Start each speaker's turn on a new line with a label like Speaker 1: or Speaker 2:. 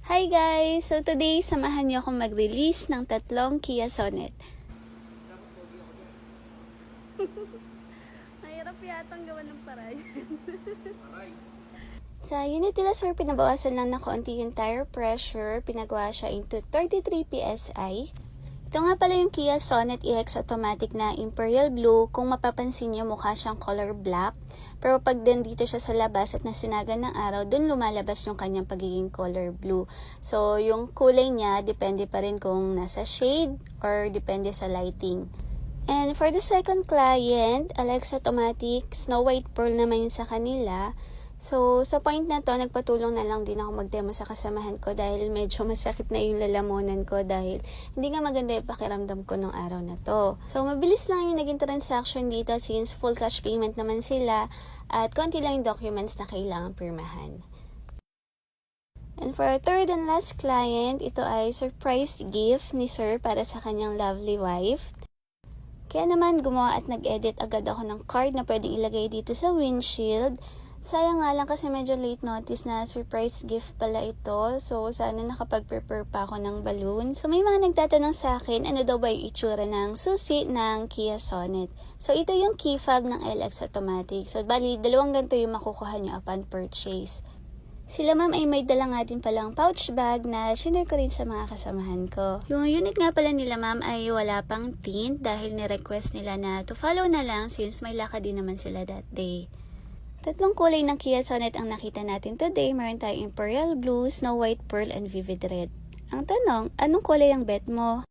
Speaker 1: Hi guys! So today, samahan niyo akong mag-release ng tatlong Kia Sonet. Mahirap yatang gawa ng paraan. Sa Unity Laser, pinabawasan lang na kaunti yung tire pressure. Pinagawa siya into 33 PSI. Ito nga pala yung Kia Sonet EX Automatic na Imperial Blue. Kung mapapansin nyo, mukha siyang color black. Pero pag dito siya sa labas at nasinagan ng araw, dun lumalabas yung kanyang pagiging color blue. So, yung kulay niya, depende pa rin kung nasa shade or depende sa lighting. And for the second client, Alexa Automatic, Snow White Pearl naman yun sa kanila. So, sa point na to, nagpatulong na lang din ako mag-demo sa kasamahan ko dahil medyo masakit na yung lalamunan ko dahil hindi nga maganda yung pakiramdam ko nung araw na to. So, mabilis lang yung naging transaction dito since full cash payment naman sila at konti lang yung documents na kailangan pirmahan. And for our third and last client, ito ay surprise gift ni Sir para sa kanyang lovely wife. Kaya naman gumawa at nag-edit agad ako ng card na pwedeng ilagay dito sa windshield. Sayang nga lang kasi medyo late notice na surprise gift pala ito. So, sana nakapag-prepare pa ako ng balloon. So, may mga nagtatanong sa akin, ano daw ba yung itsura ng susi ng Kia Sonet. So, ito yung key fob ng LX Automatic. So, bali, dalawang ganito yung makukuha nyo upon purchase. Sila ma'am ay may dala nga din palang pouch bag na sinare ko rin sa mga kasamahan ko. Yung unit nga pala nila ma'am ay wala pang tint dahil ni-request nila na to follow na lang since may lakad din naman sila that day. Tatlong kulay ng Kia Sonet ang nakita natin today. Meron tayong Imperial Blue, Snow White Pearl, and Vivid Red. Ang tanong, anong kulay ang bet mo?